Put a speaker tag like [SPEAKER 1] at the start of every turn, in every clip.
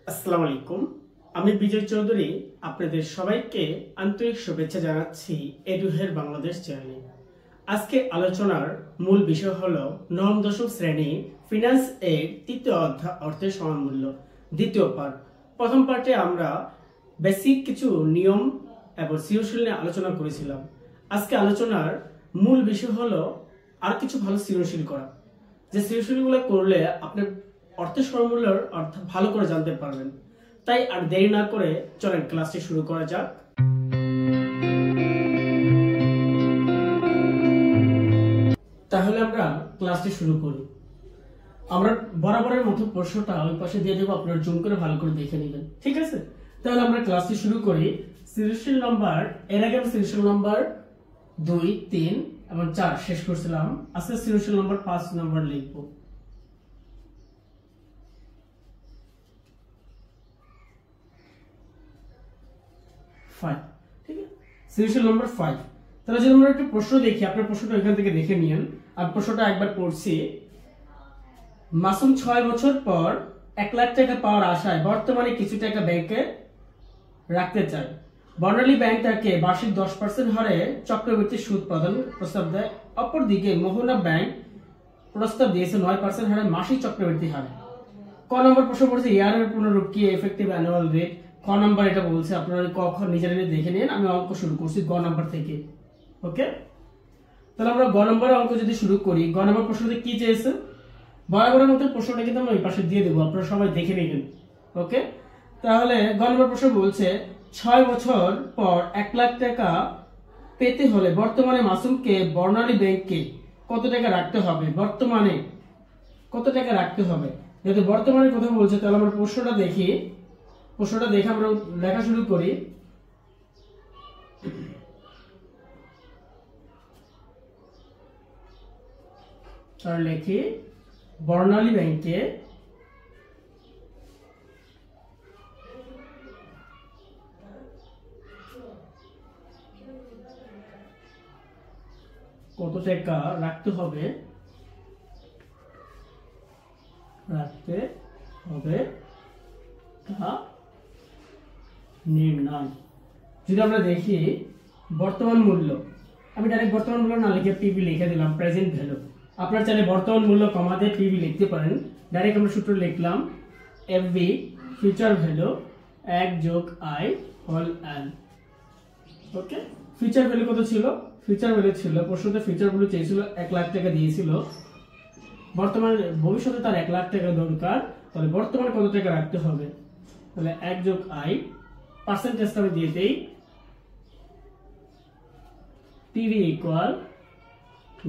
[SPEAKER 1] আসসালামু আলাইকুম। আমি বিজয় চৌধুরী আপনাদের সবাইকে আন্তরিক শুভেচ্ছা জানাচ্ছি এডুহের বাংলাদেশ চ্যানেলে। আজকে আলোচনার মূল বিষয় হলো নবম দশম শ্রেণী ফিনান্স এর তৃতীয় অধ্যায় অর্থের সমান মূল্য দ্বিতীয় পার্ট। প্রথম পার্টে আমরা বেসিক কিছু নিয়ম এবং সৃজনশীল নিয়ে আলোচনা করেছিলাম। আজকে আলোচনার মূল বিষয় হলো আর কিছু ভালো সৃজনশীল করা, যে সৃজনশীলগুলো করলে আপনি অর্থের সরমূল্যের অর্থ ভালো করে জানতে পারবেন। তাই আর দেরি না করে চলেন ক্লাসটি শুরু করা যাক। তাহলে আমরা ক্লাসটি শুরু করি। আমরা বরাবরের মতো প্রশ্নটা ওই পাশে দিয়ে দেবো, আপনারা জুম করে ভালো করে দেখে নেবেন, ঠিক আছে? তাহলে আমরা ক্লাসটি শুরু করি। সৃজনশীল নাম্বার এর আগে আমি সৃজনশীল নাম্বার 2, 3 এবং 4 শেষ করছিলাম। আজকে সৃজনশীল নাম্বার 5 নাম্বার লিখবো। ঠিক আছে, সৃজনশীল নাম্বার 5। তাহলে যদি আমরা একটা প্রশ্ন দেখি, আপনার প্রশ্নটা এখান থেকে দেখে নিন। আমি প্রশ্নটা একবার পড়ছি। মাসুম 6 বছর পর 1 লাখ টাকা পাওয়ার আশায় বর্তমানে কিছু টাকা ব্যাংকে রাখতে চায়। বর্ণালী ব্যাংক তাকে বার্ষিক 10% হারে চক্রবৃদ্ধি সুদ প্রদান প্রস্তাব দেয়। অপরদিকে মোহনা ব্যাংক প্রস্তাব দিয়েছে 9% হারে মাসিক চক্রবৃদ্ধি হারে। ক নম্বর প্রশ্ন পড়ছে ইয়ারের পুনরূপ কি এফেক্টিভ অ্যানুয়াল রেট। ক নাম্বার এটা বলছে, আপনারা ক খ নিজেরা দেখে নিন। আমি অঙ্ক শুরু করছি গ নাম্বার থেকে। ওকে, তাহলে আমরা গ নম্বরের অঙ্ক যদি শুরু করি, গ নম্বর প্রশ্নতে কি চেয়েছে? বরাবরের মতো প্রশ্নটা কিন্তু আমি ওই পাশে দিয়ে দেবো, আপনারা সবাই দেখে নেবেন। ওকে, তাহলে গ নম্বর প্রশ্ন বলছে 6 বছর পর 1 লাখ টাকা পেতে হলে বর্তমানে মাসুমকে বর্ণালী ব্যাংকে কত টাকা রাখতে হবে। বর্তমানে কত টাকা রাখতে হবে, যেহেতু বর্তমানে কথা বলছে, তাহলে আমরা প্রশ্নটা দেখি। প্রশ্নটা দেখে আমরা লেখা শুরু করি। তার লেখি বর্ণালী ব্যাংকে কত টাকা রাখতে হবে তা নির্ণয়। যদি আমরা দেখি বর্তমান মূল্য, আমি ডাইরেক্ট বর্তমান মূল্য না লিখে পিবি লিখে দিলাম, প্রেজেন্ট ভ্যালু। আপনারা চাইলে বর্তমান মূল্য কমাতে পিবি লিখতে পারেন। ডাইরেক্ট আমরা সূত্র লিখলাম এফবি ফিউচার ভ্যালু 1 যোগ i whole n. Okay, future value কত ছিল? ফিউচার ভ্যালু ছিল, প্রশ্নতে ফিউচার ভ্যালু চেয়েছিল 1 লাখ টাকা দিয়েছিল। বর্তমানে ভবিষ্যতে তার 1 লাখ টাকা দরকার, তাহলে বর্তমানে কত টাকা রাখতে হবে? তাহলে 1 যোগ আই, পার্সেন্টেজটা আমি দিয়ে দেই, পিভি ইকুয়াল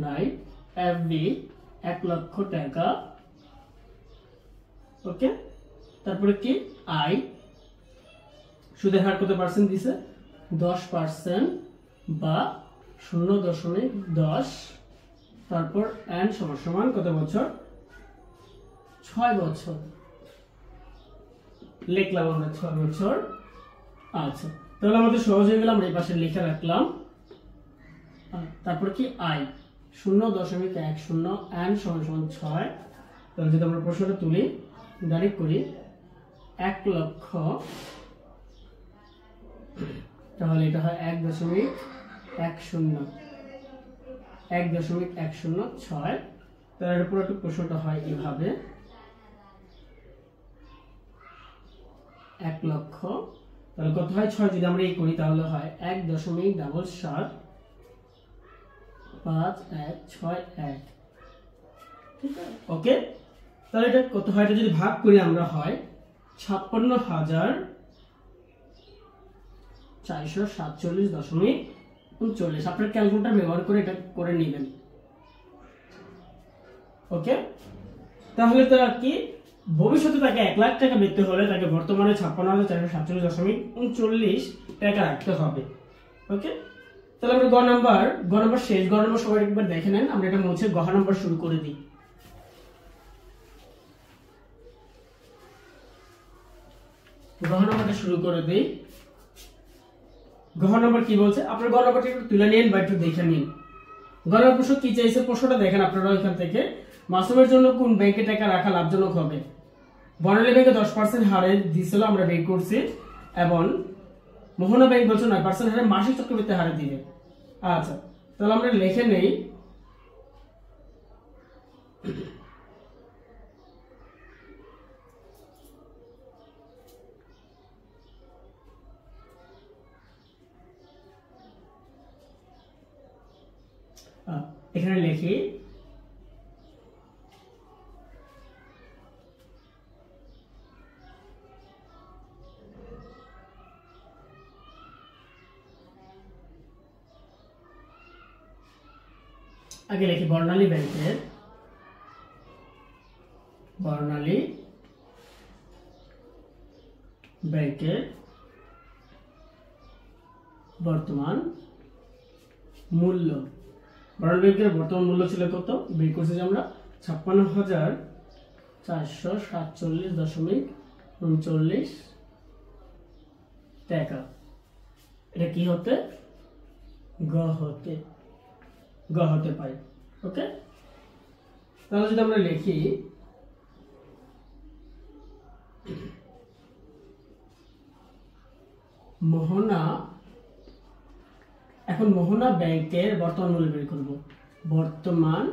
[SPEAKER 1] 9, এফবি 1 লক্ষ টাকা। ওকে, তারপরে কি আই, সুদের হার কত পার্সেন্ট দিছে? 10% বা 0.10। তারপর এন সমান সমান কত বছর? 6 বছর লিখলাম আমরা, 6 বছর। আচ্ছা, তাহলে আমাদের সহজ হয়ে গেল, আমরা এই পাশে লিখে রাখলাম। তারপর কি আই 0.10 এন সমান সমান 6। তাহলে যদি আমরা প্রশ্নটা তুলি, ডাইরেক্ট করি 1 লক্ষ, তাহলে এটা হয় 1.10 তাহলে এর পুরো প্রশ্নটা হয় এইভাবে 1 লক্ষ, তাহলে কত হয় 6 যদি আমরা এই করি, তাহলে হয় 1.775161। ঠিক আছে, ওকে। তাহলে এটা কত হয়? এটা যদি ভাগ করি আমরা, হয় 56,447.39। আপনার ক্যালকুলেটর ব্যবহার করে এটা করে নেবেন। ওকে, তাহলে তারা কি ভবিষ্যতে তাকে 1 লাখ টাকা পেতে হলে তাকে বর্তমানে 56,447.39 টাকা রাখতে হবে। ওকে, তাহলে আমরা গ নাম্বার শেষ। গ নাম্বার সবাই একবার দেখে নেন। আমরা এটা মুছে গ নাম্বার শুরু করে দিই। গ নাম্বারটা শুরু করে দিই। গ নাম্বার কি বলছে? আপনার গ নাম্বারটা একটু তুলে নিন বা একটু দেখে নিন। গ নাম্বার প্রশ্ন কি চাইছে? প্রশ্নটা দেখেন আপনারা এখান থেকে। মাসুমের জন্য কোন ব্যাংকে টাকা রাখা লাভজনক হবে? বর্ণালী ব্যাংকে 10% হারে দিছিল, আমরা বের করছি, এবং মোহনা ব্যাংক বলছে 9% হারে মাসিক চক্রবৃদ্ধি হারে দিবে। আচ্ছা, তাহলে আমরা লিখে নেই এখানে লিখি আগে লিখি বর্ণালী ব্যাংকের বর্তমান মূল্য। বর্ণালী ব্যাংকের বর্তমান মূল্য ছিল কত? বের করছি যে আমরা 56,447.39 টাকা। এটা কি হতে গ হতে পারে। ওকে, তাহলে যদি আমরা লিখি মোহনা, এখন মোহনা ব্যাংকের বর্তমান মূল্য বের করব। বর্তমান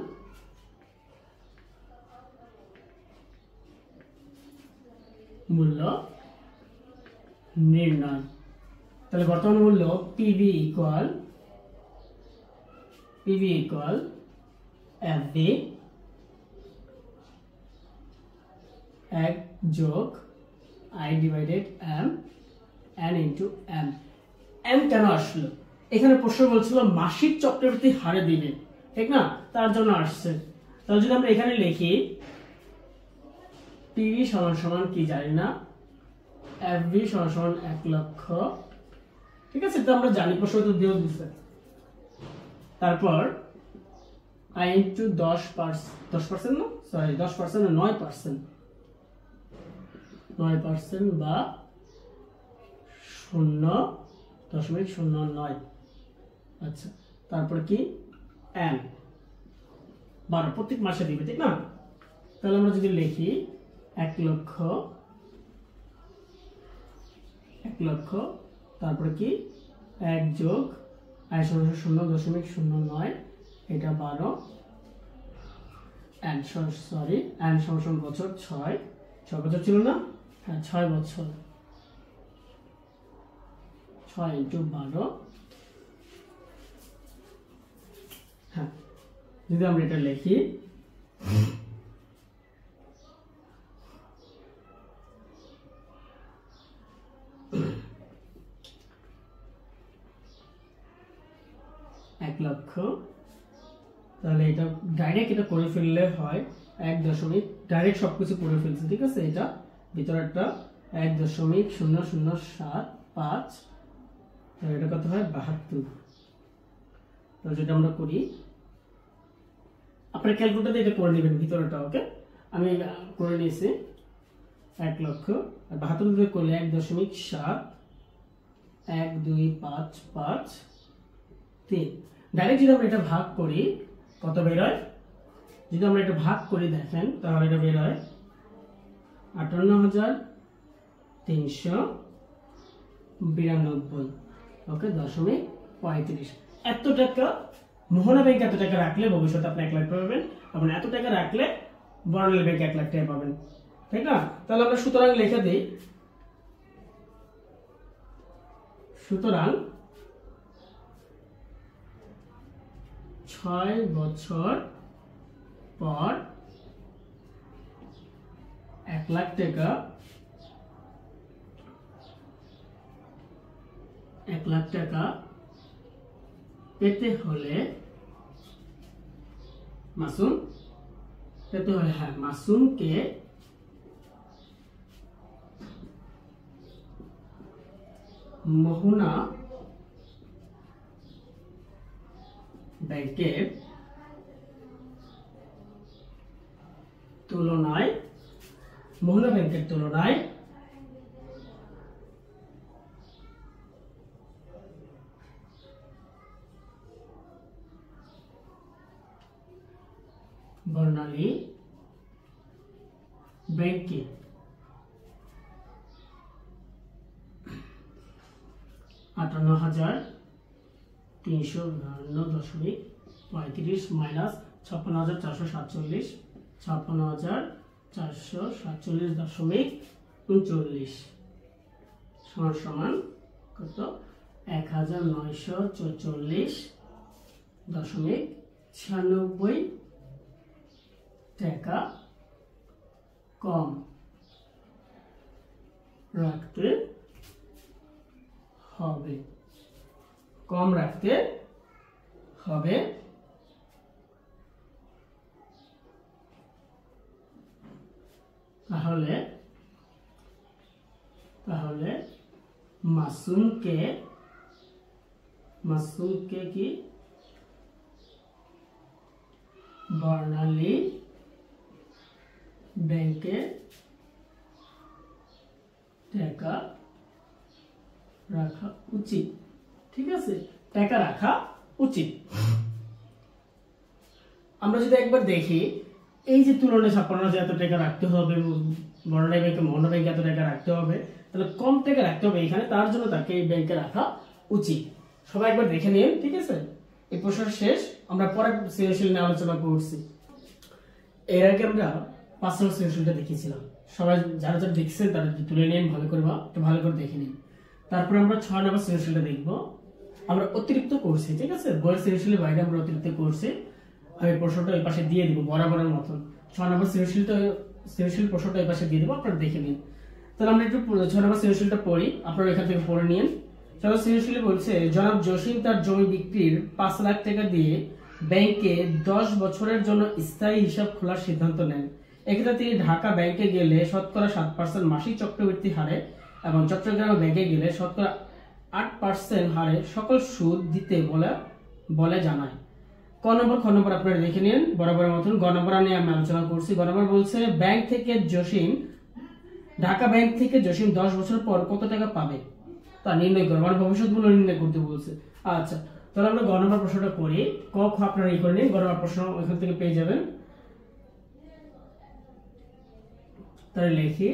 [SPEAKER 1] মূল্য নির্ণয়। তাহলে বর্তমান মূল্য পিভি ইকুয়াল এফবি 1 যোগ i divided m n into m. M কেন আসলো? এখানে প্রশ্ন বলছিল মাসিক চক্রবৃদ্ধি হারে দিবে, ঠিক না? তার জন্য আসছে। তাহলে যদি আমরা এখানে লিখি পিভি সমান সমান কি জানি না, এফবি সমান সমান 1 লক্ষ, ঠিক আছে? তো আমরা জানি, প্রশ্ন তো দিয়েও দিচ্ছে। তারপর আই ইন্টু 10% না, সরি 10% না, 9% বা 0.09। আচ্ছা, তারপর কি এম 12 প্রত্যেক মাসে দিবে, ঠিক না? তাহলে আমরা যদি লিখি 1 লক্ষ, তারপরে কি 1 যোগ আই সমান 0.09, এটা 12, এন সমান বছর 6 বছর ছিল না? হ্যাঁ, 6 বছর, 6 ইন্টু 12। হ্যাঁ, যদি আমরা এটা লিখি 1 লক্ষ, তাহলে এটা ডাইরেক্ট এটা করে ফেললে হয় 1 ডাইরেক্ট সবকিছু করে ফেলছে, ঠিক আছে? এটা ভিতরে একটা 1.0075, এটা কত হয় 72। তাহলে যেটা আমরা করি, আপনার ক্যালকুলেটর দিয়ে এটা করে নেবেন ভিতরেটা। ওকে, আমি করে নিয়েছি 1 লক্ষ, আর 72 দিয়ে করলে 1.71255.3। ডাইরেক্ট যদি আমরা এটা ভাগ করি কত বের হয়? যদি আমরা এটা ভাগ করি দেখেন, তাহলে এটা বের হয় 58,392। ওকে, 0.35। এত টাকা মোহনা ব্যাংক এত টাকা রাখলে ভবিষ্যতে আপনি 1 লাখ পাবেন, এবং এত টাকা রাখলে বর্ণালী ব্যাংক 1 লাখ টাকা পাবেন, ঠিক না? তাহলে আমরা সুতরাং লিখে দিই, সুতরাং 6 বছর পর 1 লাখ টাকা, 1 লাখ টাকা পেতে হলে মাসুমকে মোহনা ব্যাংকের তুলনায় বর্ণালী ব্যাংকে 58,352.35 মাইনাস 56,447, 56,447.39 সমান সমান কত? 1944.96 টাকা কম রাখতে হবে। কম রাখতে হবে। তাহলে মাসুমকে কি বর্ণালী ব্যাংকে টাকা রাখা উচিত। ঠিক আছে, টাকা রাখা উচিত। আমরা যদি একবার দেখি এই যে তুলনায় 56,000 এত টাকা রাখতে হবে, বর্ণালী ব্যাংকে মোহনা ব্যাংকে এত টাকা রাখতে হবে, তাহলে কম টাকা রাখতে হবে এখানে, তার জন্য তাকে এই ব্যাংকে রাখা উচিত। সবাই একবার দেখে নিন। ঠিক আছে, এই প্রশ্নটা শেষ। আমরা পরের সৃজনশীল নিয়ে আলোচনা করছি। এর আগে আমরা 5 নম্বর সৃজনশীলটা দেখেছিলাম। সবাই যারা যারা দেখছেন তারা তুলে নিন, ভালো করে ভালো করে দেখে নিন। তারপর আমরা 6 নম্বর সৃজনশীলটা দেখব। আমরা অতিরিক্ত করছি, ঠিক আছে, বইয়ের সৃজনশীলের বাইরে আমরা অতিরিক্ত করছি। আমি প্রশ্নটা এই পাশে দিয়ে দিব বরাবরের মতন। 6 নম্বর সৃজনশীল প্রশ্নটা এই পাশে দিয়ে দেবো, আপনারা দেখে নিন। তাহলে আমরা একটু 6 নম্বর সৃজনশীলটা পড়ি, আপনারা এখান থেকে পড়ে নিন। সৃজনশীলে বলছে, জনাব জসিম তার জমি বিক্রির 5 লাখ টাকা দিয়ে ব্যাংকে 10 বছরের জন্য স্থায়ী হিসাব খোলার সিদ্ধান্ত নেন। এক্ষেত্রে তিনি ঢাকা ব্যাংকে গেলে শতকরা 7% মাসিক চক্রবৃদ্ধি হারে এবং চট্টগ্রাম ব্যাংকে গেলে শতকরা 8% হারে সকল সুদ দিতে বলে জানায়। ক নম্বর খ নম্বর আপনারা দেখে নিন বরাবরের মতন। গ নম্বর নিয়ে আমি আলোচনা করছি। গ নম্বর বলছে, ঢাকা ব্যাংক থেকে জসিম 10 বছর পর কত টাকা পাবে তা নির্ণয় করো, মানে ভবিষ্যৎ মূল্য নির্ণয় করতে বলছে। আচ্ছা, তাহলে আমরা গ নম্বর প্রশ্নটা করি। ক খ আপনারা এই করে নিন, গ নম্বর প্রশ্ন এখান থেকে পেয়ে যাবেন। তাহলে লিখি,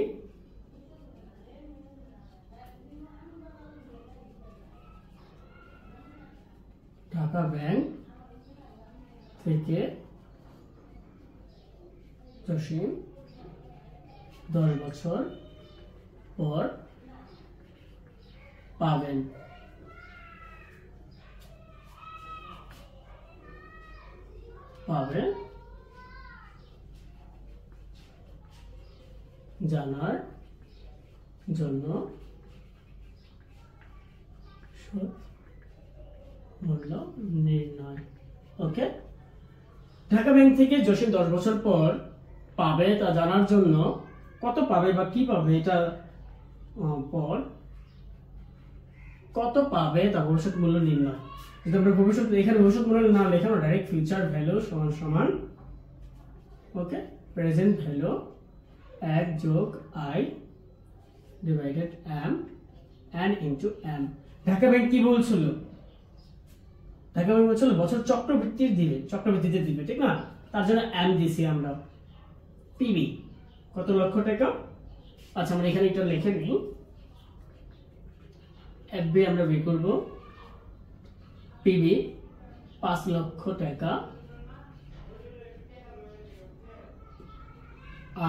[SPEAKER 1] ঢাকা ব্যাংক থেকে জসিম 10 বছর পর পাবেন জানার জন্য সুদ মূল্য নির্ণয়। ওকে, ঢাকা ব্যাংক থেকে জসিম 10 বছর পর পাবে তা জানার জন্য কত পাবে বা কি পাবে, এটা পর কত পাবে তা ভবিষ্যৎ মূল্য নির্ণয়। যদি আমরা এখানে ভবিষ্যৎ মূল্য না লেখা, আমরা ডাইরেক্ট ফিউচার ভ্যালু সমান ওকে প্রেজেন্ট ভ্যালু 1 যোগ i divided m n into m। Dhaka bank কি বলছিল? ঢাকা ব্যাংক বলছিল বছর চক্রবৃদ্ধিতে দিবে, ঠিক না? তার জন্য m দিছি আমরা। পিবি কত লক্ষ টাকা? আচ্ছা, আমরা এখানে এটা লিখে নিই। এফবি আমরা বের করব। পিবি 5 লক্ষ টাকা,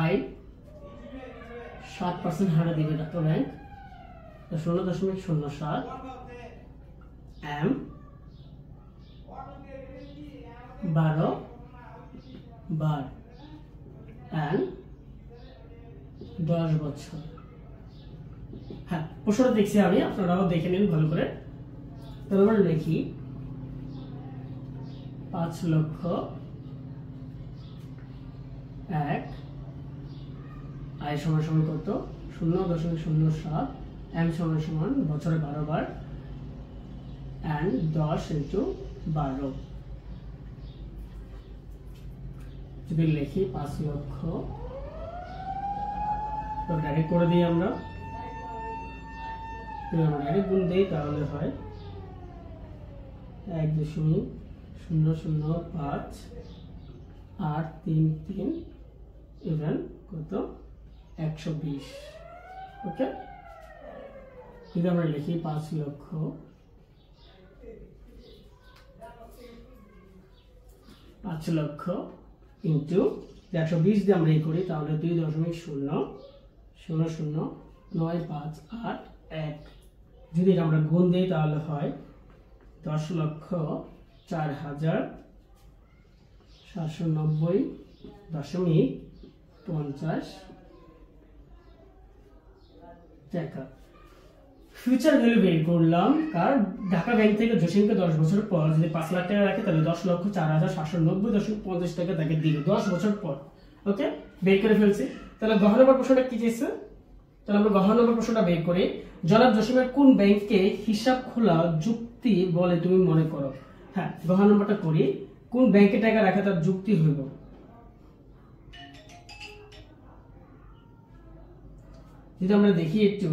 [SPEAKER 1] আই 7% হারে দিবে ঢাকা ব্যাংক 0.07, এম 12 বার, এন 10 বছর। হ্যাঁ, প্রশ্নটা দেখছি আমি, আপনারাও দেখে নিন ভালো করে। তাহলে আমরা লিখি 5 লক্ষ 1, আই সমান সমান কত? 0.07, এম সমান সমান বছরে 12 বার, এন 10 ইনটু 12। যদি লিখি 5 লক্ষ, তো ডাইরেক্ট করে দিই আমরা। ডাইরেক্ট গুণ দিই তাহলে হয় 1.005 833 ইভেন কত? 120। ওকে, যদি আমরা লিখি 5 লক্ষ 5 লক্ষ ইন্টু 120 দিয়ে আমরা এই করি তাহলে 2.00009581। যদি আমরা গুণ দিই তাহলে হয় 10,04,790.50 টাকা। ফিউচার ভ্যালু বের করলাম, কারণ ঢাকা ব্যাংক থেকে জসিমকে 10 বছর পর যদি 5 লাখ টাকা রাখে তাহলে 10,04,790.50 টাকা তাকে দিল 10 বছর পর। ওকে, বের করে ফেলছি। তাহলে গহ নম্বর প্রশ্নটা কি চেয়েছে? তাহলে আমরা গহ নম্বর প্রশ্নটা বের করি। জনাব জসিমের কোন ব্যাংকে হিসাব খোলা যুক্তি বলে তুমি মনে করো? হ্যাঁ, গহ নম্বরটা করি। কোন ব্যাংকে টাকা রাখা তার যুক্তি হইব? যদি আমরা দেখি একটু,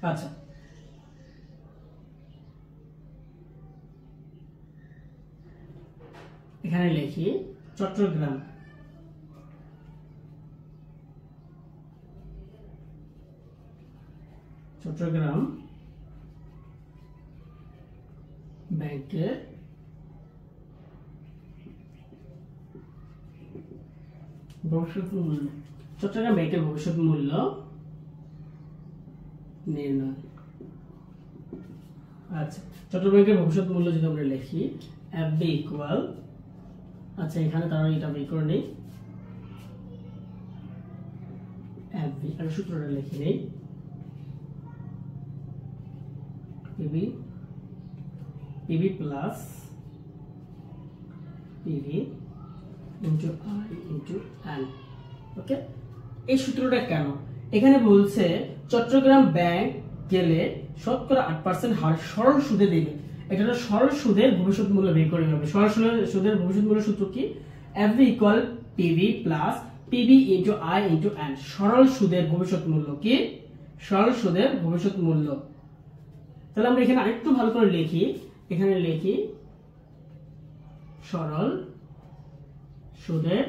[SPEAKER 1] আচ্ছা এখানে লিখি চট্টগ্রাম ব্যাংকের ভবিষ্যৎ মূল্য, চট্টগ্রাম ব্যাংকের ভবিষ্যৎ মূল্য নির্ণয়। আচ্ছা, চট্টগ্রাম ব্যাংকের ভবিষ্যৎ মূল্য যদি আমরা লিখি FB ইকুয়াল, আচ্ছা এখানে তারা এটা বের করে নেই, FB আর সূত্রটা লিখে নেই, PB plus PV into I into N। ওকে, এই সূত্রটা কেন? এখানে বলছে চট্টগ্রাম ব্যাংক গেলে 8% হার সরল সুদে দেবে। এটা হলো সরল সুদের ভবিষ্যৎ মূল্য বের করে নেবে। সরল সুদের ভবিষ্যৎ মূল্য সূত্র কি? FV equal PV plus PB into I into N। সরল সুদের ভবিষ্যৎ মূল্য কি? সরল সুদের ভবিষ্যৎ মূল্য। তাহলে আমরা এখানে আরেকটু ভালো করে লিখি, এখানে লিখি সরল সুদের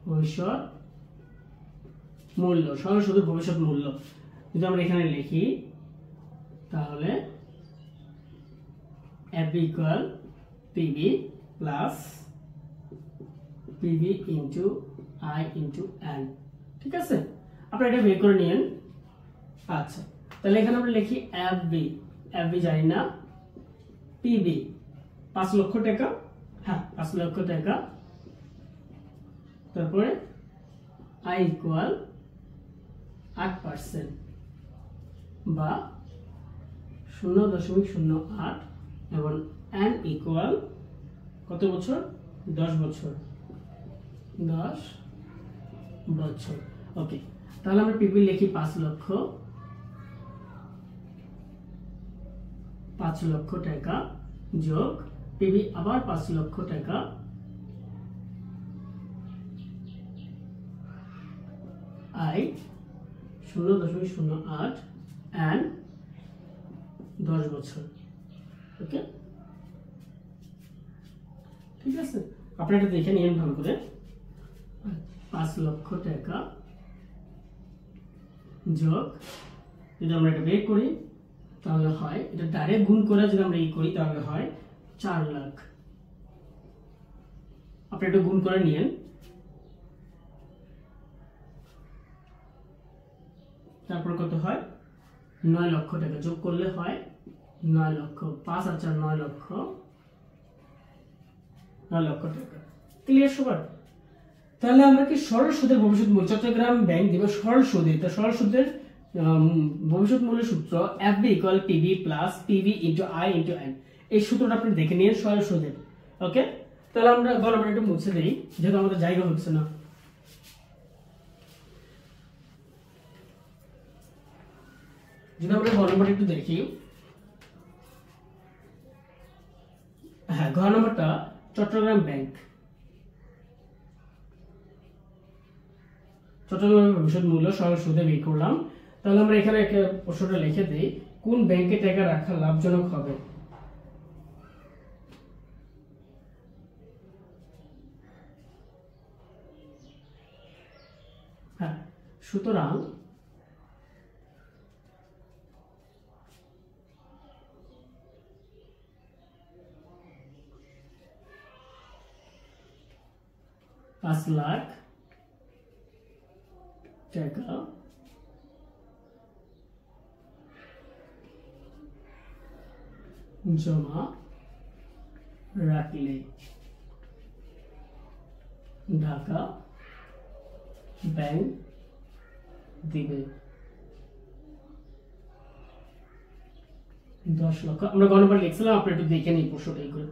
[SPEAKER 1] ভবিষ্যৎ মূল্য, সরল সুদের ভবিষ্যৎ মূল্য যদি আমরা এখানে লিখি তাহলে FB equal PB plus PB into I into N। ঠিক আছে, আপনারা এটা বের করে নিন। আচ্ছা, তাহলে এখানে আমরা লিখি FB জানি না, PB 5 লক্ষ টাকা, হ্যাঁ 5 লক্ষ টাকা, তারপরে I ইকুয়াল 8% বা 0.08 এবং N ইকুয়াল কত বছর? 10 বছর। ওকে, তাহলে আমরা PB লিখি 5 লক্ষ টাকা যোগ PB আবার 5 লক্ষ টাকা I 0.08 and 10 বছর। ওকে, ঠিক আছে, আপনারা এটা দেখে নিন ভালো করে। 5 লক্ষ টাকা যোগ, যদি আমরা এটা বের করি তাহলে হয়, এটা ডাইরেক্ট গুণ করে যদি আমরা এই করি তাহলে হয় 4 লাখ। আপনারা এটা গুণ করে নিন। তারপর কত হয়? 9 লক্ষ টাকা যোগ করলে হয় 9 লক্ষ, 5 আর 4 9 লক্ষ, 9 লক্ষ টাকা। ক্লিয়ার সবার? তাহলে আমরা কি সরল সুদের ভবিষ্যৎ মূল্য চট্টগ্রাম ব্যাংক দেবে সরল সুদে, তো সরল সুদের ভবিষ্যৎ মূল্য সূত্র FB equal PB plus PV into I into N। এই সূত্রটা আপনি দেখে নিন সরল সুদের। ওকে, তাহলে আমরা একটু মুছে দিই যেহেতু আমাদের জায়গা হচ্ছে না। যদি আমরা ঘর নম্বরটা একটু দেখি, হ্যাঁ ঘর নম্বরটা চট্টগ্রাম ব্যাংক, চট্টগ্রামের ভবিষ্যৎ মূল্য সরল সুদে বের করলাম। তাহলে আমরা এখানে একটা প্রশ্নটা লিখে দিই, কোন ব্যাংকে টাকা রাখা লাভজনক হবে? হ্যাঁ, সুতরাং 5,00,000 টাকা জমা রাখলে ঢাকা ব্যাংক দিবে 10 লক্ষ। আমরা গণবার লিখছিলাম, আপনি একটু দেখে নিন প্রশ্নটা করে।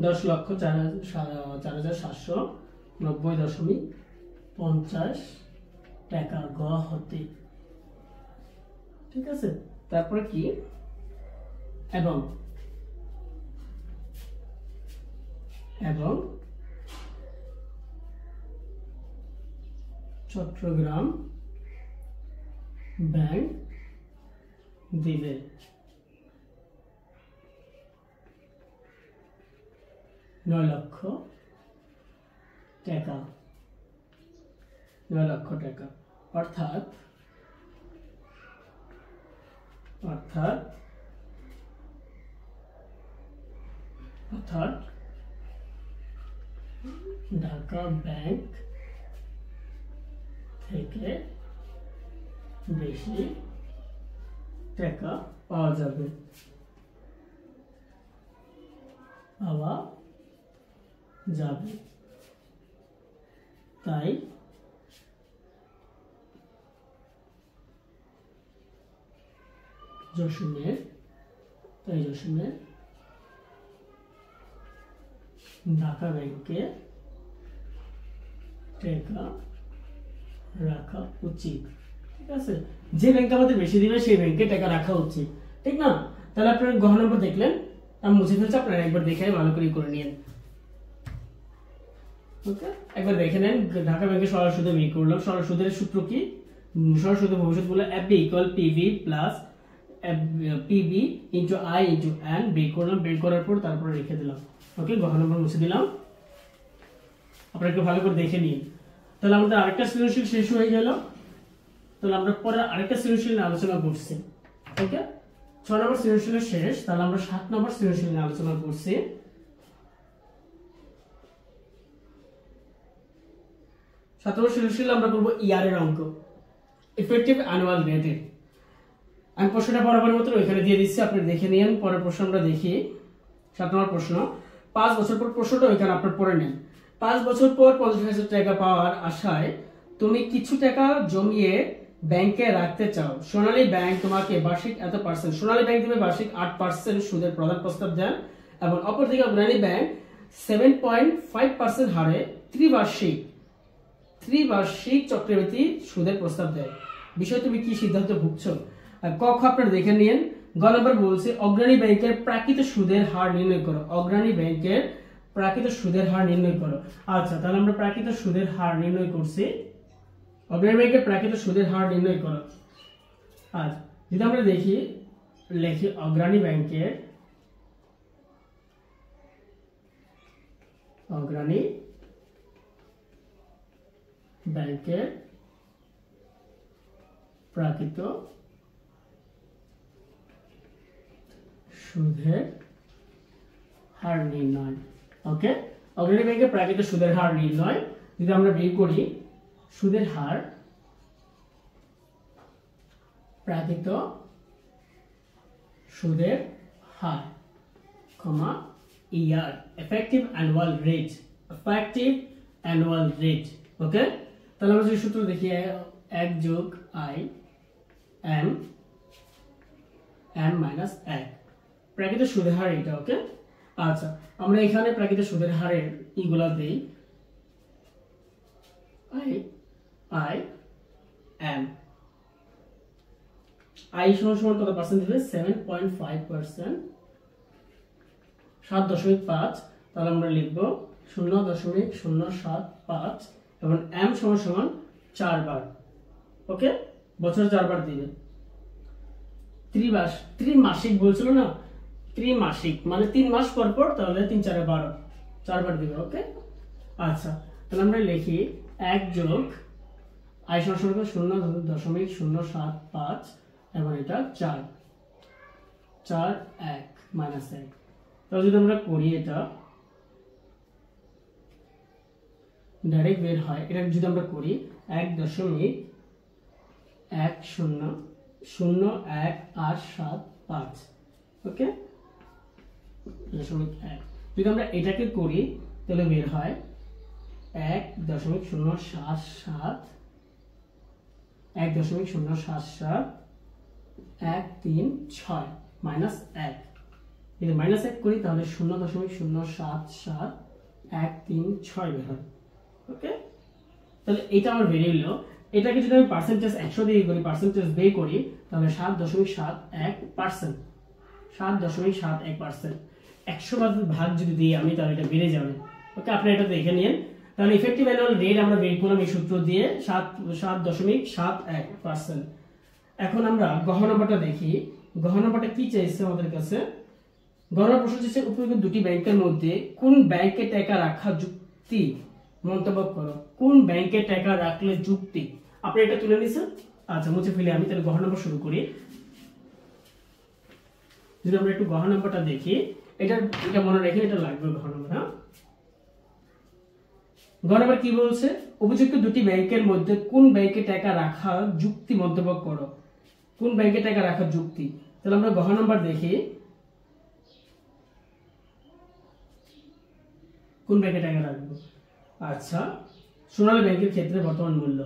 [SPEAKER 1] 10,04,790.50 টাকা গ হতে, ঠিক আছে। তারপরে কি, এবং চট্টগ্রাম ব্যাংক দিবে 9 লক্ষ টাকা। 9 লক্ষ টাকা অর্থাৎ ঢাকা ব্যাংক থেকে বেশি টাকা পাওয়া যাবে, তাই জসিমের ঢাকা ব্যাংকে টাকা রাখা উচিত, ঠিক আছে। যে ব্যাংক আমাদের বেশি দিবে সেই ব্যাংকে টাকা রাখা উচিত, ঠিক না। তাহলে আপনারা গহ নম্বর দেখলেন, আমি মুছে ফেলছি, আপনারা একবার দেখে ভালো করে নিন। ওকে, একবার দেখে নেন। ঢাকা ব্যাংকের সরল সুদে বের করলাম। সরল সুদের সূত্র কি? সরল সুদের ভবিষ্যৎ বলে FD equal PV plus PV into I into N বের করলাম। বের করার পর তারপরে রেখে দিলাম। ওকে, গহ নম্বর মুছে দিলাম। আপনারা একটু ভালো করে দেখে নিন। তাহলে আমাদের আরেকটা সৃজনশীল শেষ হয়ে গেল। তাহলে আমরা পরে আরেকটা সৃজনশীল নিয়ে আলোচনা করছি। ওকে, 6 নম্বর সৃজনশীল শেষ। তাহলে আমরা 7 নম্বর সৃজনশীল নিয়ে আলোচনা করছি। 7 নম্বর সৃজনশীল আমরা করব ইয়ারের অঙ্ক, ইফেক্টিভ অ্যানুয়াল রেটের। আমি প্রশ্নটা বরাবরের মতো ওইখানে দিয়ে দিচ্ছি, আপনি দেখে নিন। পরের প্রশ্ন আমরা দেখি। 7 নম্বর প্রশ্ন, 5 বছর পর, প্রশ্নটা ওইখানে আপনার পড়ে নেন। 5 বছর পর 50,000 টাকা পাওয়ার আশায় তুমি কিছু টাকা জমিয়ে ব্যাংকে রাখতে চাও। সোনালী ব্যাংক তোমাকে বার্ষিক এত পার্সেন্ট, সোনালী ব্যাংক তুমি বার্ষিক 8% সুদের প্রদান প্রস্তাব দেন, এবং অপরদিকে অগ্রণী ব্যাংক 7.5% হারে ত্রিবার্ষিক চক্রবৃদ্ধি সুদের প্রস্তাব দেয়। বিষয় তুমি কি সিদ্ধান্ত ভুগছো? ক খ আপনারা দেখে নিন। গ নম্বর বলছে অগ্রণী ব্যাংকের প্রাকৃত সুদের হার নির্ণয় করো। অগ্রণী ব্যাংকের প্রাকৃত সুদের হার নির্ণয় করো। আচ্ছা, তাহলে আমরা প্রাকৃত সুদের হার নির্ণয় করছি। অগ্রণী ব্যাংকের প্রাকৃত সুদের হার নির্ণয় করো। আচ্ছা, যদি আমরা লিখি অগ্রণী ব্যাংকের প্রাকৃত সুদের হার নির্ণয়। ওকে, অগ্রণী ব্যাংকের প্রাকৃত সুদের হার নির্ণয় যদি আমরা বের করি, সুদের হার প্রাকৃত সুদের হার কমা ইয়ার এফেক্টিভ অ্যানুয়াল রেট। ওকে, তাহলে আমরা যদি সূত্র দেখি 1 যোগ আই এম মাইনাস 1 প্রাকৃত সুদের হার এটা। ওকে, আচ্ছা, আমরা এখানে প্রাকৃত সুদের হারের ইগুলা দেই। আই এম আই সমান কত পার্সেন্ট দিবে? 7.5%, 7.5। তাহলে আমরা লিখব 0.075 এবং এম সমান 4 বার। ওকে, বছর 4 বার দিবে। ত্রিমাসিক বলছিল না, ত্রিমাসিক মানে 3 মাস পর পর, তাহলে 3 4 12, 4 বার দিবে। ওকে, আচ্ছা, তাহলে আমরা লিখি 1 যোগ আই সমান 0.075 এবং এটা 4 1 মাইনাস 1। তাহলে যদি আমরা করি এটা ডাইরেক্ট বের হয়, এটা যদি আমরা করি 1.101875, ওকে 1.1। যদি আমরা এটাকে করি তাহলে বের হয় 1.077 মাইনাস 1। যদি মাইনাস 1 করি তাহলে 0.077 বের হয়, ওকে। তাহলে এটা আমার বেরিয়ে এলো। এটাকে যদি আমি পার্সেন্টেজ 100 দিয়ে করি, পার্সেন্টেজ বের করি, তাহলে 7.71%, 7.71%। 100 ভাগ যদি দিই আমি তাহলে এটা বেড়ে যাবে, ওকে। আপনি এটা দেখে নিন। তাহলে ইফেক্টিভ অ্যানুয়াল রেট আমরা বের করলাম এই সূত্র দিয়ে 7.71%। এখন আমরা গহ নম্বরটা দেখি। গহ নম্বরটা কি চাইছে আমাদের কাছে? গহ নম্বর প্রশ্ন চাইছে উপযুক্ত দুটি ব্যাংকের মধ্যে কোন ব্যাংকে টাকা রাখা যুক্তি মন্তব্য করো। কোন ব্যাংকে টাকা রাখলে যুক্তি? আপনি এটা তুলে নিছেন, আচ্ছা মুছে ফেলে আমি তাহলে গহ নম্বর শুরু করি। যদি আমরা একটু গহ নম্বরটা দেখি, এটা মনে রেখে এটা লাগবে গহ নম্বর। হ্যাঁ, গহ নম্বর কি বলছে? উপযুক্ত দুটি ব্যাংকের মধ্যে কোন ব্যাংকে টাকা রাখা যুক্তি মন্তব্য করো। কোন ব্যাংকে টাকা রাখা যুক্তি? তাহলে আমরা গহ নম্বর দেখি, কোন ব্যাংকে টাকা রাখবো। আচ্ছা, সোনালী ব্যাংকের ক্ষেত্রে বর্তমান মূল্য।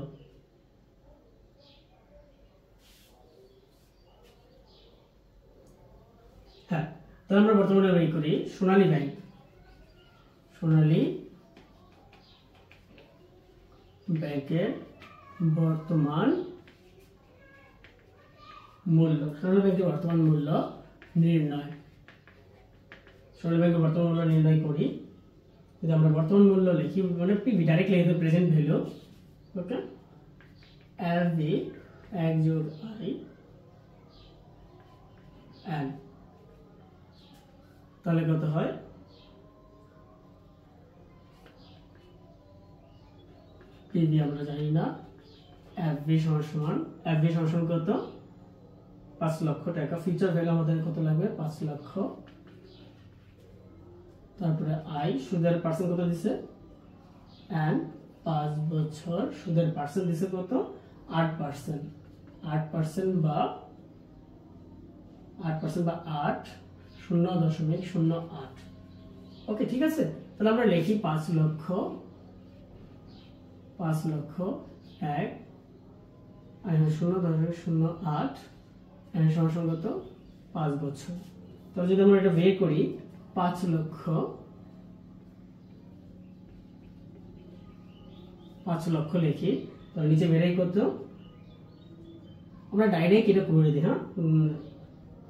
[SPEAKER 1] হ্যাঁ, তাহলে আমরা বর্তমানে বের করি সোনালী ব্যাংক। সোনালী ব্যাংকের বর্তমান মূল্য। সোনালী ব্যাংকের বর্তমান মূল্য নির্ণয়। সোনালী ব্যাংকের বর্তমান মূল্য নির্ণয় করি। যদি আমরা বর্তমান মূল্য লিখি, মানে পিভি ডাইরেক্ট লিখে present value, okay. LV 1 + IN, তাহলে কত হয়? পিভি আমরা জানি না। এফভি সমান কত? 5 লক্ষ টাকা। ফিউচার ভ্যালু আমাদের কত লাগবে? 5 লক্ষ। তারপরে আই, সুদের পার্সেন্ট কত দিছে? এন্ড 5 বছর সুদের পার্সেন্ট দিছে কত? 8%। 8% বা 8, 0.08। ওকে, ঠিক আছে। তাহলে আমরা লিখি 5 লক্ষ 1 আর 0.08 এর সমান কত? 5 বছর। তাহলে যদি আমরা এটা বের করি, 5 লক্ষ লিখি, তাহলে নিচে বেরাই কত? আমরা ডাইরেক্ট এটা করে দিই। হ্যাঁ,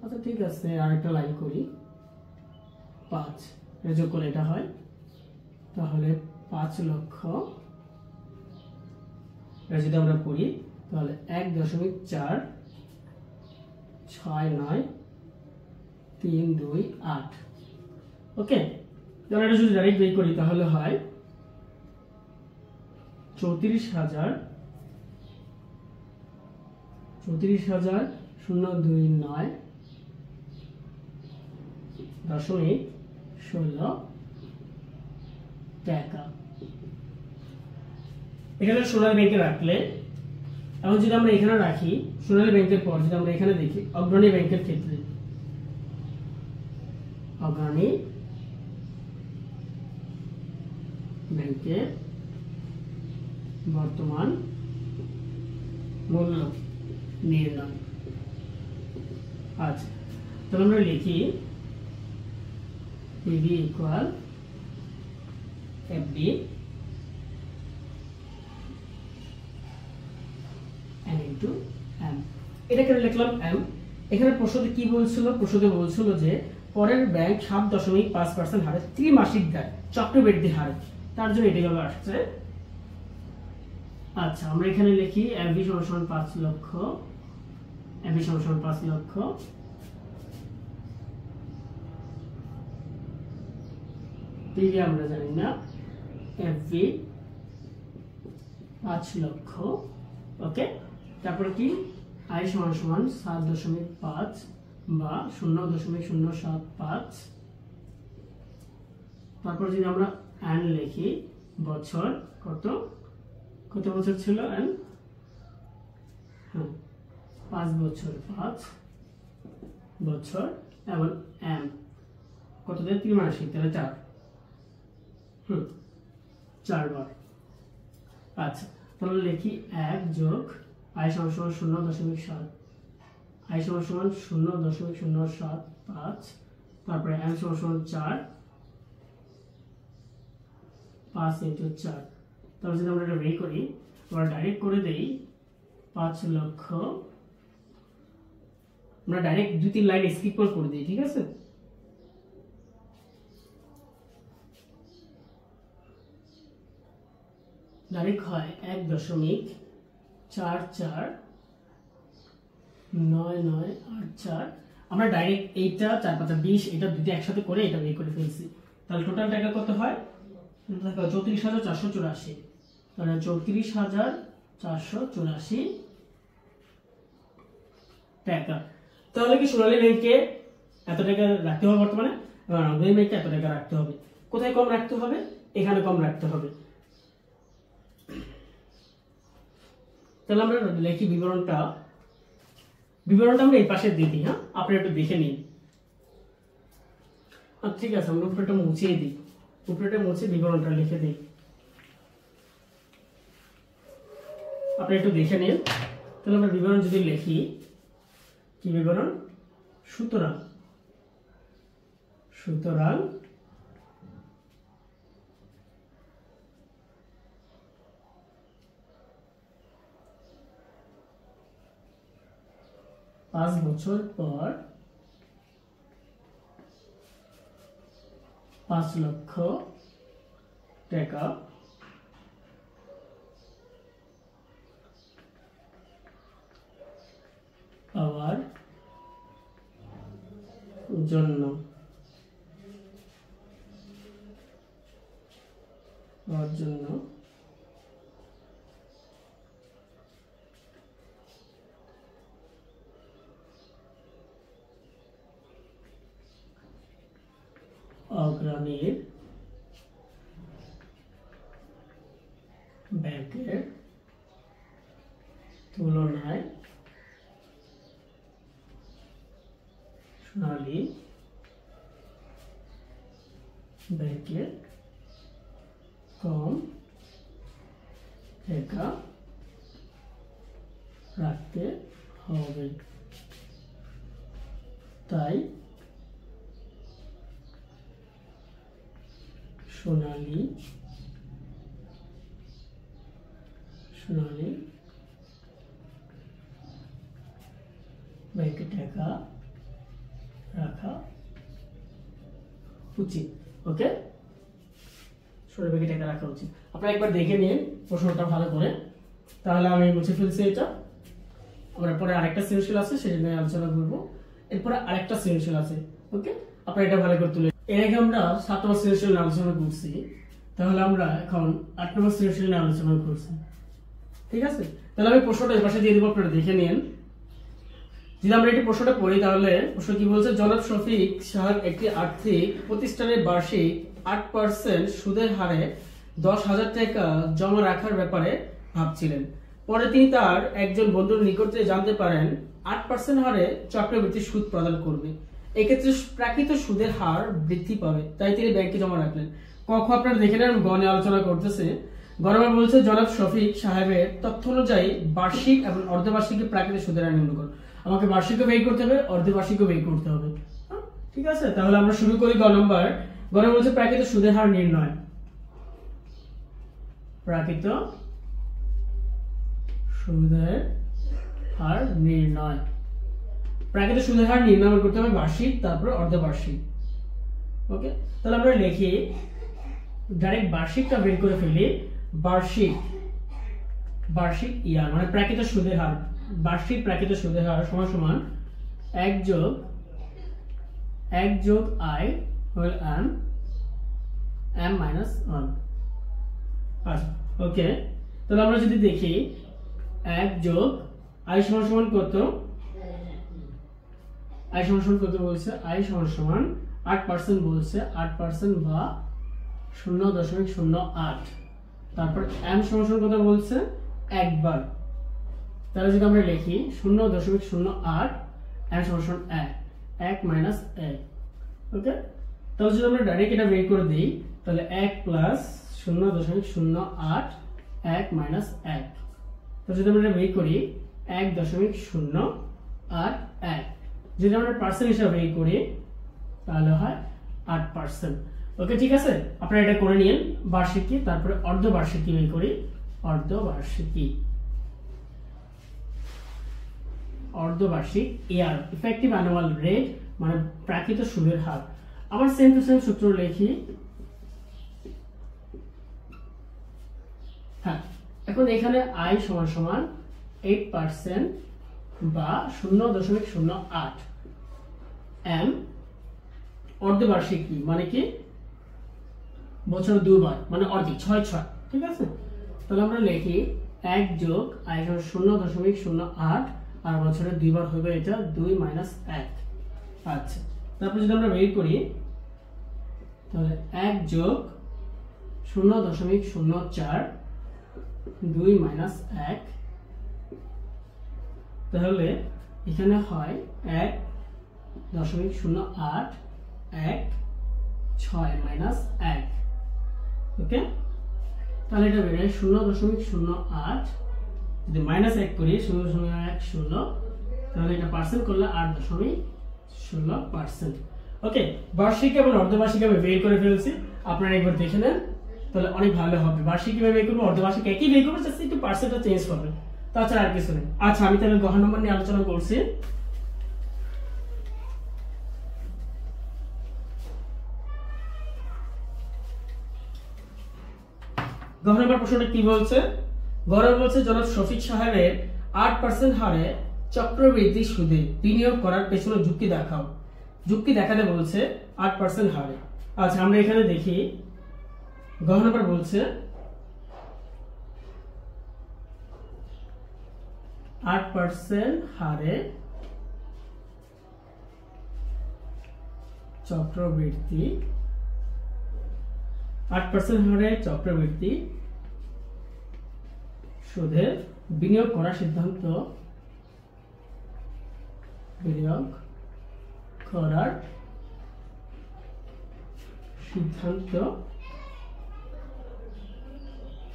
[SPEAKER 1] আচ্ছা ঠিক আছে, আরেকটা লাইন করি। 5 যোগ করলে এটা হয়, তাহলে 5 লক্ষ এটা যদি আমরা করি তাহলে 1.469328। ওকে, তাহলে এটা যদি ডাইরেক্ট বের করি তাহলে হয় 34,029.16 টাকা। এখানে সোনালী ব্যাংকে রাখলে, এখন যদি আমরা এখানে রাখি সোনালী ব্যাংকের পর যদি আমরা এখানে দেখি অগ্রণী ব্যাংকের ক্ষেত্রে, অগ্রণী ব্যাংকের বর্তমান মূল্য নির্ণয়। আচ্ছা, তাহলে আমরা লিখি PV equal FD into m. এটা কেন লিখলাম এম? এখানে প্রশ্নতে কি বলছিল? প্রশ্নতে বলছিল যে পরের ব্যাংক 7.5% হারে ত্রিমাসিক দেয় চক্রবৃদ্ধি হারে, তার জন্য এটা ভাবে আসছে। আচ্ছা, আমরা এখানে লিখি এফবি সমান 5 লক্ষ, এফবি সমান 5 লক্ষ, পিভি আমরা জানি না, এফবি 5 লক্ষ। ওকে, তারপরে কি আই সমান 7.5 বা 0.075। তারপর যদি আমরা এন লিখি বছর কত কত বছর ছিল এন, হ্যাঁ 5 বছর, 5 বছর এবং এম কত দেয় 83, তাহলে 4, 4 বার। আচ্ছা তাহলে লিখি 1 যোগ i সমান সমান 0.7, i সমান সমান 0.075, তারপরে m সমান সমান 4, 5 ইন্টু 4। তাহলে যদি আমরা এটা বের করি, আমরা ডাইরেক্ট করে দেই 5 লক্ষ, আমরা ডাইরেক্ট 2-3 লাইন স্কিপ করে দিই, ঠিক আছে। ডাইরেক্ট হয় 1.449984। আমরা ডাইরেক্ট এইটা 4 5 20 এটা দুটো একসাথে করে এটা বের করে ফেলছি। তাহলে টোটাল টাকা কত হয়? 34,484। তাহলে 34,484 টাকা। তাহলে কি সোনালী ব্যাংকে এত টাকা রাখতে হবে বর্তমানে, এবং আমাদের ব্যাংকে এত টাকা রাখতে হবে। কোথায় কম রাখতে হবে? এখানে কম রাখতে হবে। তাহলে আমরা লিখি বিবরণটা আমরা এই পাশে দিয়ে দিই। হ্যাঁ আপনি একটু দেখে নিন। ঠিক আছে, আমরা উপরেটা মুছিয়ে দিই, উপরেটা মুছে বিবরণটা লিখে দিই, আপনি একটু দেখে নিন। তাহলে আমরা বিবরণ যদি লিখি, কি বিবরণ? সুতরাং 5 বছর পর 5 লক্ষ টাকা পাওয়ার জন্য অগ্রণীর ব্যাংকের তুলনায় সোনালী ব্যাংকে কম টাকা রাখতে হবে, তাই সোনালী ব্যাংকে টাকা রাখা উচিত। ওকে, সোনালী ব্যাংকে টাকা রাখা উচিত। আপনারা একবার দেখে নিন প্রশ্নটা ভালো করে। তাহলে আমি মুছে ফেলছি এটা। আমরা পরে আরেকটা সৃজনশীল আছে, সেটা নিয়ে আলোচনা করবো। এরপরে আরেকটা সৃজনশীল আছে। ওকে, আপনারা এটা ভালো করে তুলে। এর আগে আমরা 7 নম্বর সৃজনশীল নিয়ে আলোচনা করছি, তাহলে আমরা এখন 8 নম্বর সৃজনশীল নিয়ে আলোচনা করছি। ঠিক আছে, তাহলে আমি প্রশ্নটা এই পাশে দিয়ে দেবো, আপনারা দেখে নিন। যদি আমরা এই প্রশ্নটা পড়ি, তাহলে প্রশ্ন কি বলছে? জনাব শফিক সাহেব একটি আর্থিক প্রতিষ্ঠানের বার্ষিক 8% সুদের হারে 10,000 টাকা জমা রাখার ব্যাপারে ভাবছিলেন। পরে তিনি তার একজন বন্ধুর নিকট থেকে জানতে পারেন 8% হারে চক্রবৃদ্ধি সুদ প্রদান করবে। এক্ষেত্রে প্রাকৃত সুদের হার বৃদ্ধি পাবে, তাই তিনি ব্যাংকে জমা রাখলেন। ক খ আপনারা দেখে নেন, গ নিয়ে আলোচনা করতেছে। গণনা বলছে জনাব শফিক সাহেবের তথ্য অনুযায়ী বার্ষিক এবং অর্ধবার্ষিক প্রাকৃতিক সুদের হার নির্ণয় করুন। আমাকে বার্ষিকও ব্যয় করতে হবে, অর্ধবার্ষিকও ব্যয় করতে হবে। ঠিক আছে, তাহলে আমরা শুরু করি গ নম্বর। গণনা বলছে প্রাকৃতিক সুদের হার নির্ণয়। প্রাকৃত সুদের হার নির্ণয়, প্রাকৃতিক সুদের হার নির্ণয় করতে হবে বার্ষিক, তারপর অর্ধবার্ষিক। ওকে, তাহলে আমরা লিখি ডাইরেক্ট বার্ষিকটা বের করে ফেলি। বার্ষিক ইয়ার মানে প্রাকৃতিক সুদের হার, বার্ষিক প্রাকৃতিক সুদের হার সমান সমান 1 যোগ i হোল m মাইনাস 1। আচ্ছা, ওকে, তাহলে আমরা যদি দেখি 1 যোগ i সমান সমান কত? i সমান সমান কত বলছে? i সমান সমান 8% বলছে, 8% বা 0.08। তারপর m সমান কত বলছে একবার, তাহলে যদি আমরা লিখি 0.08 m সমান 1 মাইনাস 1। ওকে, তাহলে যদি আমরা ডাইরেক্ট এটা বের করে দিই তাহলে 1 প্লাস 0.08 1 মাইনাস 1, তো যদি আমরা এটা বের করি 1.081, যদি আমরা পার্সেন্ট হিসাবে বের করি তাহলে হয় 8%। ওকে, ঠিক আছে, আপনারা এটা করে নিন বার্ষিকী। তারপরে অর্ধবার্ষিকী বের করি, অর্ধবার্ষিক ইয়ার ইফেক্টিভ অ্যানুয়াল রেট মানে প্রাকৃত সুদের হার। আবার সেম টু সেম সূত্র লিখি। হ্যাঁ, এখন এখানে i সমান সমান 8% বা 0.08 m অর্ধবার্ষিকী মানে কি বছরে দুবার মানে অর্ধেক 6 ঠিক আছে। তাহলে আমরা লিখি 1 যোগ i সমান 0.08 আর বছরে দুইবার হবে এটা 2 মাইনাস 1। আচ্ছা, তারপর যদি আমরা বের করি তাহলে 1 যোগ 0.04 2 মাইনাস 1, তাহলে এখানে হয় 1.08 1 6 মাইনাস 1। ওকে, তাহলে এটা বের হয় 0.08, যদি মাইনাস 1 করি 0.10, তাহলে এটা পার্সেন্ট করলে 8.16%। ওকে, বার্ষিক এবং অর্ধবার্ষিক আমি বের করে ফেলছি, আপনারা একবার দেখে নেন তাহলে অনেক ভালো হবে। বার্ষিক কিভাবে বের করবো, অর্ধবার্ষিক একই বের করবো, জাস্ট একটু পার্সেন্টটা চেঞ্জ করবে, তাছাড়া আর কিছু নেই। আচ্ছা, আমি তাহলে গড় নম্বর নিয়ে আলোচনা করছি। গড় নম্বর প্রশ্নটা কি বলছে? গড় বলছে জনাব শফিক সাহেবের 8% হারে চক্রবৃদ্ধি সুদে বিনিয়োগ করার পেছনে যুক্তি দেখাও। যুক্তি দেখাতে বলছে 8% হারে। আচ্ছা, আমরা এখানে দেখি গড় নম্বর বলছে 8% হারে চক্রবৃদ্ধি 8% হারে চক্রবৃদ্ধি সুদে বিনিয়োগ করার সিদ্ধান্ত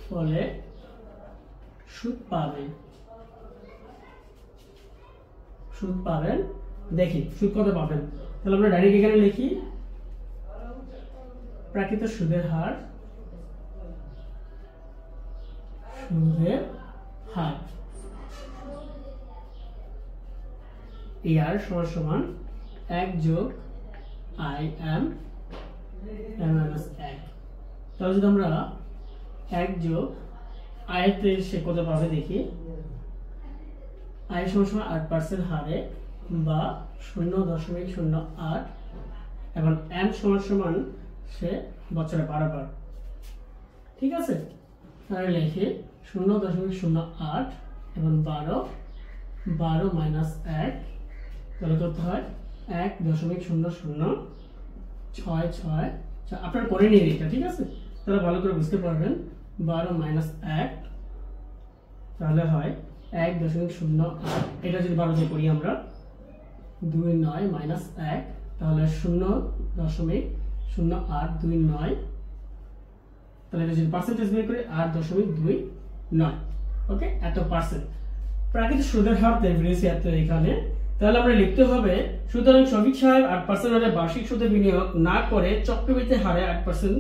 [SPEAKER 1] ফলে সুদ পাবেন। দেখি সুদ কত পাবেন, তাহলে আমরা ডাইরেক্ট এখানে লিখি প্রাকৃত সুদের হার ইয়ার সমান সমান 1 যোগ im মাইনাস 1। তাহলে যদি আমরা 1 যোগ আয়তে সে কত পাবে দেখি, আয় সমান সমান 8% হারে বা 0.08 এবং m সমান সমান সে বছরে 12 বার। ঠিক আছে, তাহলে লিখি 0.08 এবং 12 মাইনাস 1, তাহলে কত হয় 1.0066। আপনারা করে নিয়ে এটা, ঠিক আছে, তাহলে ভালো করে বুঝতে পারবেন। 12 মাইনাস 1 তাহলে হয় 1.08, এটা যদি 12 দিয়ে করি আমরা 29 মাইনাস 1, তাহলে 0.0829, তাহলে এটা যদি পার্সেন্টেজ বের করি 8.29। ওকে, এত পার্সেন্ট প্রাকৃত সুদের হার বেরিয়েছে এত এখানে। তাহলে আমরা লিখতে হবে সুতরাং শফিক সাহেব 8% হারে বার্ষিক সুদে বিনিয়োগ না করে চক্রবৃদ্ধি হারে 8%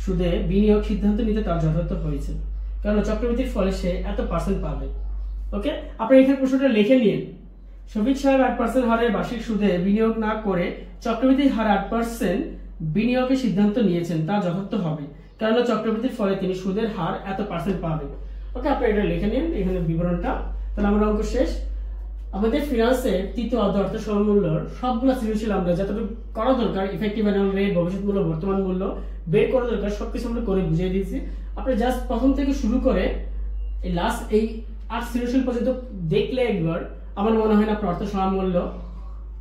[SPEAKER 1] সুদে বিনিয়োগ সিদ্ধান্ত নিতে তার যথার্থ হয়েছে, কারণ চক্রবৃদ্ধির ফলে সে এত পার্সেন্ট পাবে। ওকে, আপনি এখানে প্রশ্নটা লিখে নিন। শফিক সাহেব 8% হারে বার্ষিক সুদে বিনিয়োগ না করে চক্রবৃদ্ধির হারে 8% বিনিয়োগের সিদ্ধান্ত নিয়েছেন, তা যথার্থ হবে, কারণ চক্রবৃদ্ধির ফলে তিনি সুদের হার এত পার্সেন্ট পাবে। ওকে, আপনি এটা লিখে নিন এখানে বিবরণটা। তাহলে আমরা অঙ্ক শেষ। আমাদের ফিনান্সের তৃতীয় অধ্যায় অর্থ সমমূল্যর সবগুলো সৃজনশীল আমরা যতটুকু করা দরকার, ইফেক্টিভ অ্যানুয়াল রেট, ভবিষ্যৎ মূল্য, বর্তমান মূল্য বের করা দরকার, সবকিছু আমরা করে বুঝিয়ে দিয়েছি। আপনি জাস্ট প্রথম থেকে শুরু করে এই লাস্ট এই 8 সৃজনশীল পর্যন্ত দেখলে একবার আমার মনে হয় না আপনার অর্থ সমমূল্য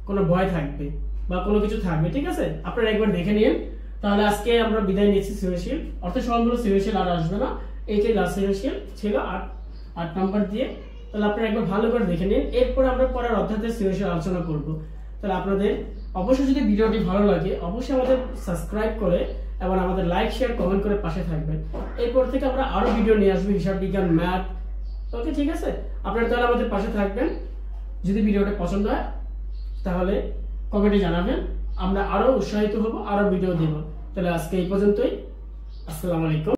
[SPEAKER 1] কোনো ভয় থাকবে বা কোনো কিছু থাকবে। ঠিক আছে, আপনারা একবার দেখে নিন। তাহলে আজকে আমরা বিদায় নিচ্ছি সৃজনশীল, অর্থ সমমূল্য সৃজনশীল আর আসবে না। এইটাই লাস্ট সৃজনশীল ছিল 8 নাম্বার দিয়ে। তাহলে আপনারা একবার ভালো করে দেখে নিন, এরপর আমরা পরের অধ্যায়ের সৃজনশীল আলোচনা করব। তাহলে আপনাদের অবশ্যই যদি ভিডিওটি ভালো লাগে অবশ্যই আমাদের সাবস্ক্রাইব করে এবং আমাদের লাইক শেয়ার কমেন্ট করে পাশে থাকবেন। এরপর থেকে আমরা আরো ভিডিও নিয়ে আসবো, হিসাব বিজ্ঞান, ম্যাথ। ওকে, ঠিক আছে, আপনারা তাহলে আমাদের পাশে থাকবেন। যদি ভিডিওটা পছন্দ হয় তাহলে কমেন্টে জানাবেন, আমরা আরো উৎসাহিত হব, আরো ভিডিও দেব। তাহলে আজকে এই পর্যন্তই। আসসালামু আলাইকুম।